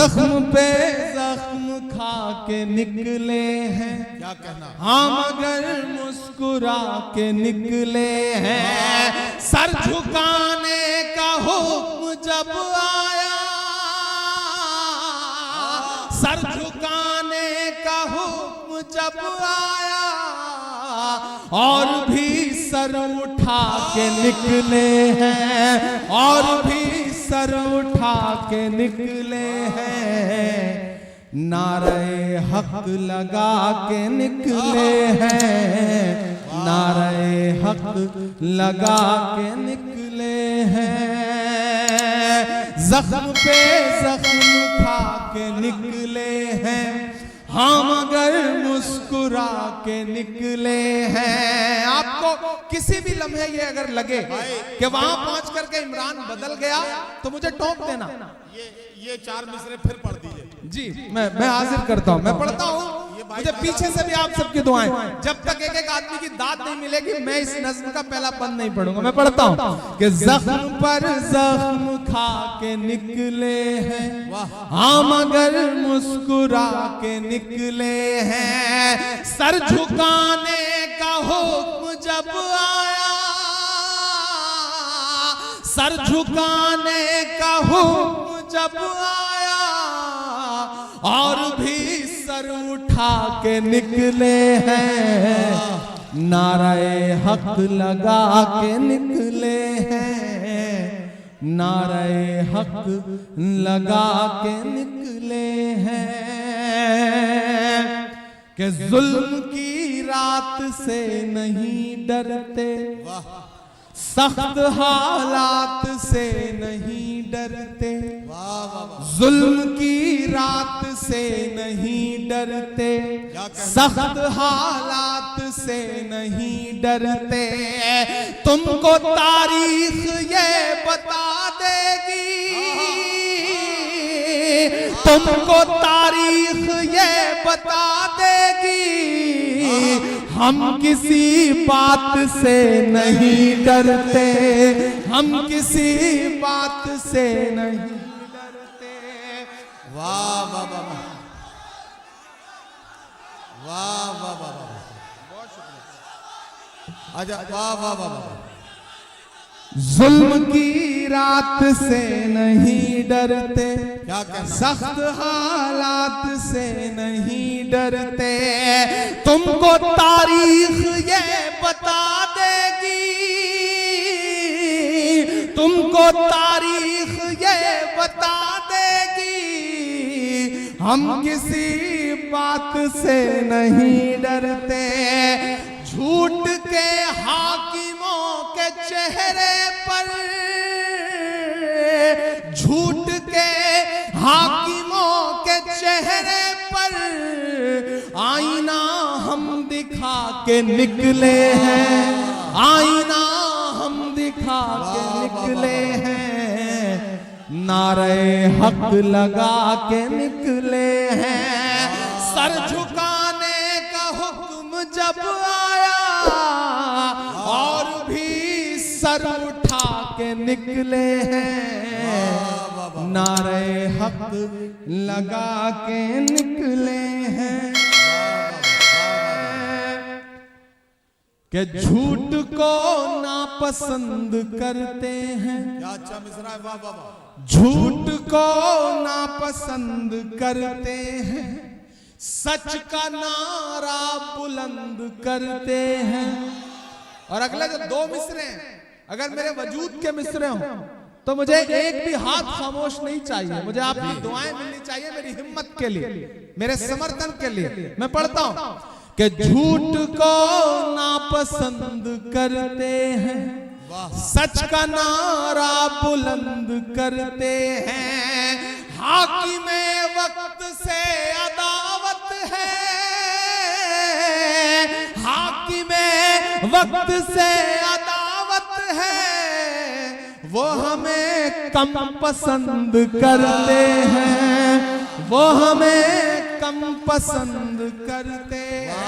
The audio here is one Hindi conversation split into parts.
जख्म पे जख्म खा के निकले हैं, क्या कहना, हाँ मगर मुस्कुरा के निकले हैं। सर झुकाने का हुक्म जब आया, सर झुकाने का हुक्म जब आया, और भी सर उठा के निकले हैं, और भी सर उठा के निकले हैं। नारे हक लगा के निकले हैं, नारे हक लगा के निकले हैं। जख्म पे जख्म खा के निकले हैं, हाँ मगर मुस्कुरा के निकले हैं। आपको किसी भी लम्हे ये अगर लगे कि वहां पहुंच करके इमरान बदल गया तो मुझे टोक देना। ये 4 मिसरे फिर पढ़ दीजिए जी। मैं हाजिर करता हूँ, मैं पढ़ता हूँ। मुझे पीछे से भी आप सबकी दुआएं, जब तक एक एक आदमी की दाद नहीं मिलेगी मैं इस नज्म का पहला बंद नहीं पढ़ूंगा। मैं पढ़ता हूँ कि जख्म पर जख्म खा के निकले हैं, हाँ मगर मुस्कुरा के निकले हैं। सर झुकाने का हुक्म जब आया, सर झुकाने का हुक्म जब आया, और भी सर उठा के निकले हैं। नारे हक लगा के निकले हैं, नारे हक लगा के निकले हैं। कि जुल्म की रात से नहीं डरते, सख्त हालात से नहीं डरते, जुल्म की रात से नहीं डरते, सख्त हालात से नहीं डरते। तुमको तारीख ये बता देगी, तुमको तारीख ये बता देगी, हम किसी बात से नहीं डरते, हम किसी बात से नहीं डरते। वाह वाह वाह वाह वाह वाह वाह, बहुत शुक्रिया। अच्छा, वाह वाह वाह वाह। जुल्म की रात से नहीं डरते, सख्त हालात से नहीं डरते। तुमको तारीख ये बता देगी, तुमको तारीख ये बता देगी, हम किसी बात से नहीं डरते। झूठ के हाकिमों के चेहरे पर, झूठ के हाकिमों के चेहरे पर आईना हम दिखा के निकले हैं, आईना हम दिखा के निकले हैं। नारे हक लगा के निकले हैं। सर झुकाने का हुक्म जब आया, और भी सर उठा के निकले हैं। नारे हक लगा के निकले हैं। कि झूठ को नापसंद करते हैं, क्या अच्छा मिसरा है, वाह वाह वाह। झूठ को नापसंद करते हैं, सच का नारा बुलंद करते हैं। और अगले जो 2 मिसरे हैं, अगर मेरे वजूद के मिसरे हों तो मुझे एक भी हाथ खामोश नहीं चाहिए, मुझे आपकी दुआएं मिलनी चाहिए मेरी हिम्मत के लिए, मेरे समर्थन के लिए। मैं पढ़ता हूं कि झूठ को नापसंद करते हैं, सच का नारा बुलंद करते हैं। हाकिमे वक्त से अदावत है, हाकिमे वक्त से अदावत है, वो हमें कम पसंद करते हैं, वो हमें कम पसंद करते हैं।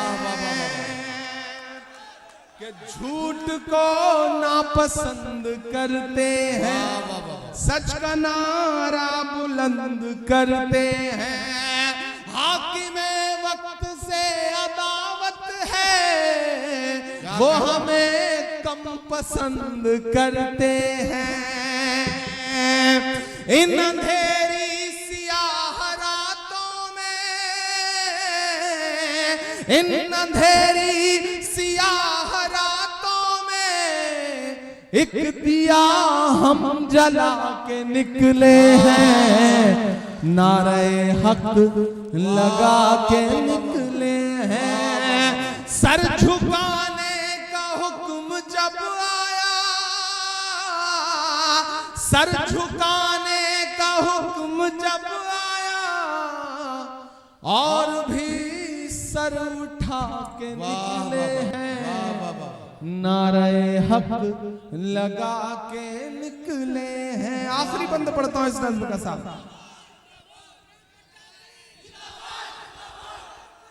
कि झूठ को नापसंद करते हैं, सच का नारा बुलंद करते हैं। हाकिमे वक्त से अदावत है, वो हमें कम पसंद करते हैं। इन अंधेरी सियाह रातों में, इन अंधेरी सियाह रातों में एक दिया हम जला के निकले हैं, नारे हक लगा के निकले हैं। सर झुकाने का हुक्म जब आया, सर झुकाने का हुक्म जब आया, और भी सर उठा के निकले हैं, नारे हक लगा के निकले हैं। आखिरी बंद पढ़ता हूं इस नज़्म का साथ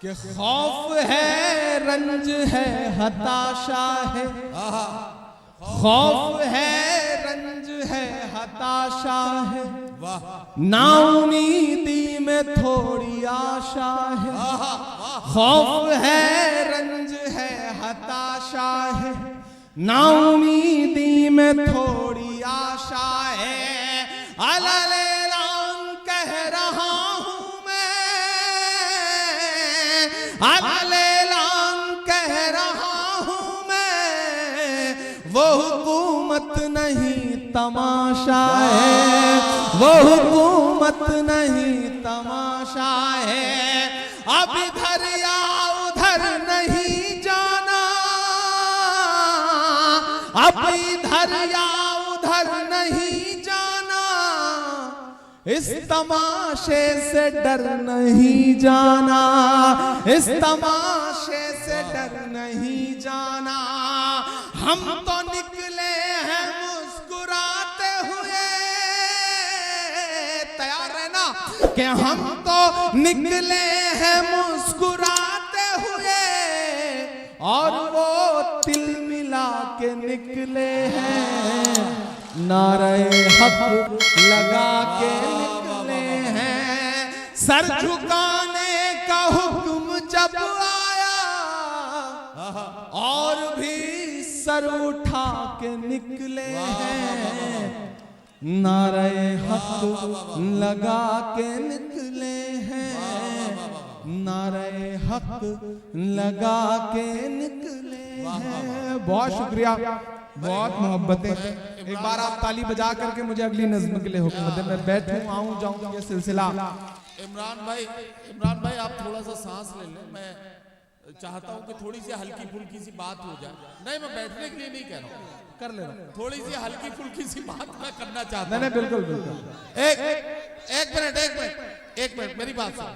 कि खौफ है, रंज है, हताशा है, खौफ है, रंज है, हताशा है, नाउमीदी में थोड़ी आशा है। खौफ है, रंज है, हताशा है, नाउमीदी में थोड़ी आशा है। अलैलान कह रहा हूं मैं, अलैलान कह रहा हूं मैं, वो हुकूमत नहीं तमाशा है, वो हुकूमत नहीं तमाशा है। अब इधर या उधर नहीं जाना, अब इधर या उधर नहीं जाना, इस तमाशे से डर नहीं जाना, इस तमाशे से डर नहीं जाना। हम तो निकले हैं मुस्कुराते हुए, तैयार है ना कि हम तो निकले हैं मुस्कुराते हुए, और वो तिल मिला के निकले हैं, नारे हक लगा के निकले हैं। सर झुकाने का हुक्म जब आया, और भी सर उठा के निकले हैं, नारे हक लगा के निकले हैं, नारे हक लगा के निकले हैं। बहुत शुक्रिया, बहुत मोहब्बतें। एक बार आप ताली बजा करके मुझे अगली नज़्म के लिए हुक्म दें। मैं बैठूं, आऊं, जाऊं, ये सिलसिला। इमरान भाई आप थोड़ा सा सांस ले लें। मैं चाहता हूं कि थोड़ी सी हल्की फुल्की सी बात हो जाए। नहीं, मैं बैठने के लिए नहीं कह रहा हूं, कर ले रहा हूं। थोड़ी सी हल्की फुल्की सी बात मैं करना चाहता हूं। नहीं, बिल्कुल बिल्कुल। एक मिनट मेरी बात सुन।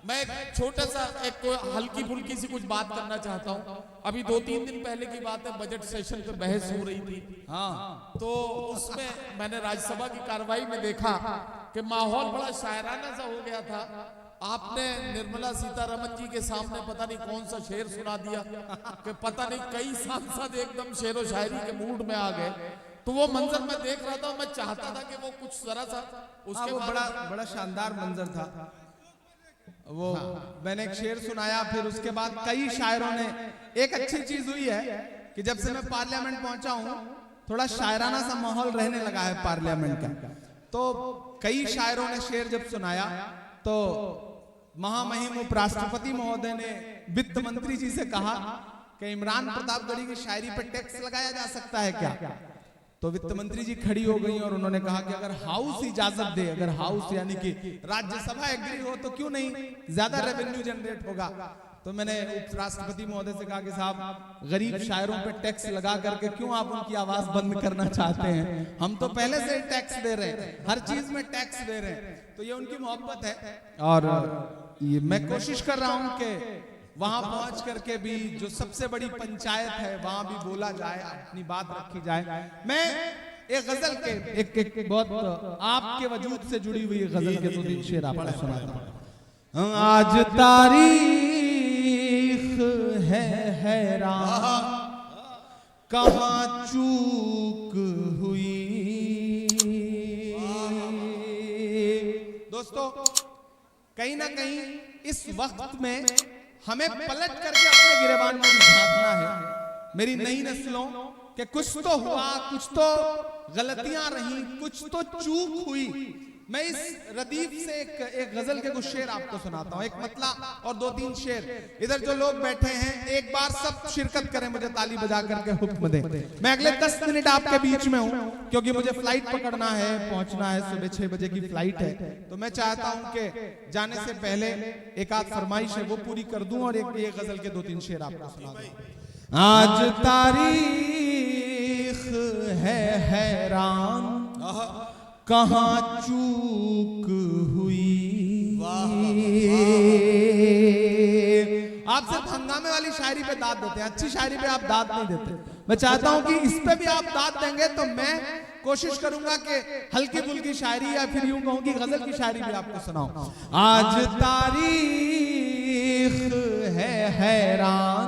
मैं एक छोटा सा एक हल्की फुल्की सी कुछ बात करना चाहता हूं। अभी 2-3 दिन पहले की बात है, बजट सेशन पे बहस हो रही थी। हाँ, तो उसमें मैंने राज्यसभा की कार्रवाई में देखा कि माहौल बड़ा शायराना सा हो गया था। आपने निर्मला सीतारमन जी के सामने पता नहीं कौन सा शेर सुना दिया कि पता नहीं कई सांसद एकदम शेर व शायरी के मूड में आ गए। तो वो मंजर मैं देख रहा था, मैं चाहता था कि वो कुछ जरा सा उसके वो बड़ा शानदार मंजर था। वो मैंने एक शेर सुनाया, फिर उसके बाद कई शायरों ने। एक अच्छी चीज हुई है कि जब से मैं पार्लियामेंट पहुंचा हूं, थोड़ा शायराना सा माहौल रहने लगा है पार्लियामेंट का। तो कई शायरों ने शेर जब सुनाया, तो महामहिम उपराष्ट्रपति महोदय ने वित्त मंत्री जी से कहा कि इमरान प्रतापगढ़ी की शायरी पर टैक्स लगाया जा सकता है क्या? तो वित्त मंत्री जी खड़ी हो गई और उन्होंने कहा कि अगर हाउस इजाजत दे, अगर हाउस यानी कि राज्यसभा एग्री हो तो क्यों नहीं, ज्यादा रेवेन्यू जनरेट होगा। तो मैंने उपराष्ट्रपति महोदय से कहा कि साहब, गरीब शायरों पे टैक्स लगा करके क्यों आप उनकी आवाज बंद करना चाहते हैं? हम तो पहले से ही टैक्स दे रहे हैं, हर चीज में टैक्स दे रहे हैं। तो ये उनकी मोहब्बत है, और ये मैं कोशिश कर रहा हूं कि वहां पहुंच करके भी जो सबसे बड़ी पंचायत है वहां भी बोला जाए, अपनी बात रखी जाए। मैं एक गजल के एक बहुत आपके वजूद से जुड़ी हुई गजल के 2-3 शेर आपको सुनाता हूं। आज तारीख है हैरान, कहां चूक हुई, दोस्तों, कहीं ना कहीं इस वक्त में हमें पलट करके अपने गिरेबान में भी झांकना है। मेरी नई नस्लों के कुछ तो हुआ, कुछ तो गलतियां रही, कुछ तो चूक हुई। मैं इस रदीफ से एक गजल के कुछ शेर आपको सुनाता हूं, एक मतला और 2-3 शेर। इधर जो लोग बैठे हैं, एक बार सब शिरकत करें, मुझे ताली बजा करके हुक्म दें। मैं अगले 10 मिनट आपके बीच में हूं, क्योंकि मुझे फ्लाइट पकड़ना है, पहुंचना है, सुबह 6 बजे की फ्लाइट है। तो मैं चाहता हूं कि जाने से पहले एक आध फरमाइश है वो पूरी कर दूं और एक ये गजल के 2-3 शेर आपको सुना दूं। आज तारीख है हैरान, कहाँ चूक हुई। आप सिर्फ हंगामे वाली शायरी पे दाद देते हैं, अच्छी शायरी पे आप दाद नहीं देते। मैं चाहता हूं कि इस पे भी आप दाद देंगे तो मैं कोशिश करूंगा कि हल्की फुल्की शायरी या फिर यूं कहूं कि गजल की शायरी भी आपको सुनाऊं। आज तारीख है हैरान,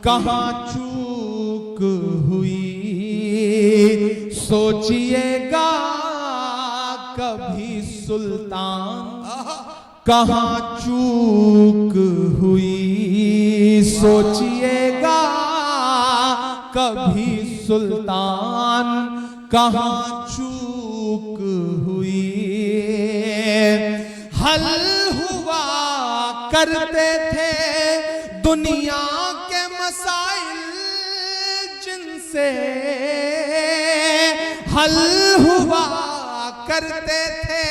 कहाँ चूक हुई। सोचिएगा कभी सुल्तान, कहाँ चूक हुई। सोचिएगा कभी सुल्तान, कहाँ चूक हुई। हल हुआ करते थे दुनिया के मसाइल जिनसे, हल हुआ करते थे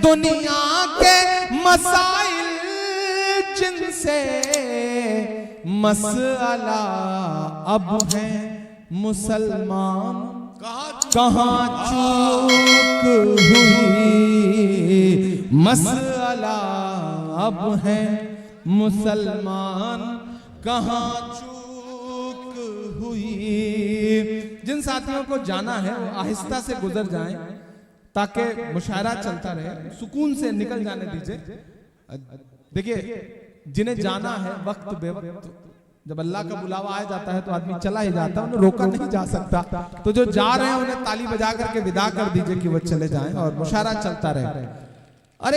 दुनिया के मसाइल जिनसे। मसला अब है मुसलमान, कहाँ चूक हुई। मसला अब है मुसलमान, कहाँ चूक हुई। जिन साथियों को जाना है वो आहिस्ता से गुजर जाएं, ताकि मुशायरा चलता रहे, सुकून से निकल जाने दीजिए। देखिए, जिन्हें जाना है वक्त बेवक्त, जब अल्लाह का बुलावा आ जाता है तो आदमी चला ही जाता है, उन्हें रोका नहीं जा सकता। तो जो जा रहे हैं उन्हें ताली बजा करके विदा कर दीजिए कि वो चले जाएं और मुशायरा चलता रहे। और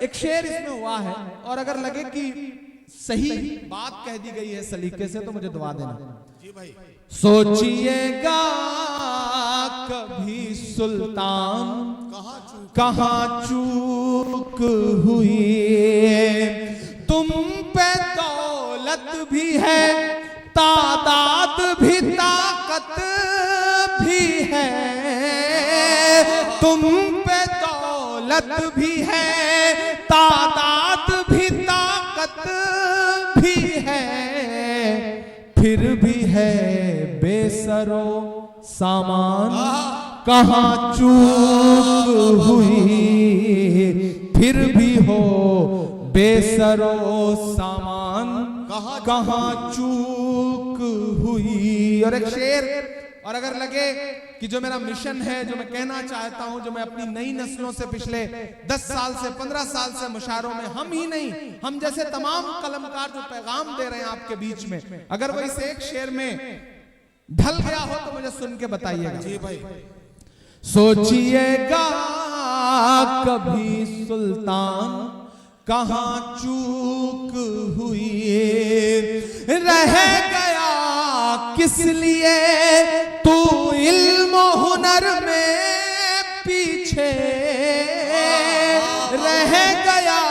एक शेर इसमें हुआ है, और अगर लगे कि सही बात कह दी गई है सलीके से तो मुझे दुआ देना। जी भाई। सोचिएगा कभी सुल्तान, कहाँ चूक हुई। तुम पे दौलत भी है, तादाद भी, ताकत भी है। तुम पे दौलत भी है, तादाद भी, ताकत भी है। फिर भी है बेसरो सामान, कहाँ चूक हुई। फिर भी हो बेसरो सामान, कहाँ चूक हुई। और एक शेर, और अगर लगे कि जो मेरा मिशन है, जो मैं कहना चाहता हूं, जो मैं अपनी नई नस्लों से पिछले 10 साल से 15 साल से मुशायरों में, हम ही नहीं, हम जैसे तमाम कलमकार जो पैगाम दे रहे हैं आपके बीच में, अगर वो इस एक शेर में ढल गया हो तो मुझे सुन के बताइएगा। जी भाई। सोचिएगा कभी सुल्तान, कहाँ चूक हुई। रह गया किस लिए तू इल्म हुनर में पीछे। रह गया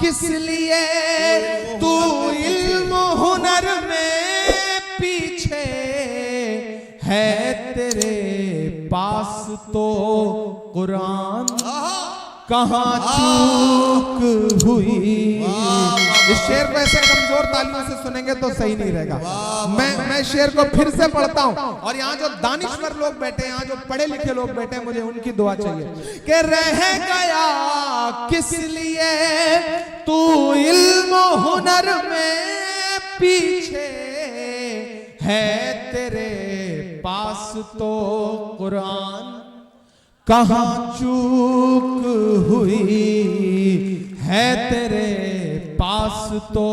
किस लिए तू इल्म हुनर में पीछे। है तेरे पास तो कुरान, कहाँ चूक हुई। इस शेर को ऐसे कमजोर तालियों से सुनेंगे तो सही नहीं रहेगा। मैं शेर को फिर से पढ़ता हूं, और यहाँ जो दानिश्वर लोग बैठे हैं, यहाँ जो पढ़े लिखे लोग बैठे हैं, मुझे उनकी दुआ चाहिए कि रह गया किस लिए तू इल्म हुनर में पीछे। है तेरे पास तो कुरान, कहाँ चूक हुई। है तेरे पास तो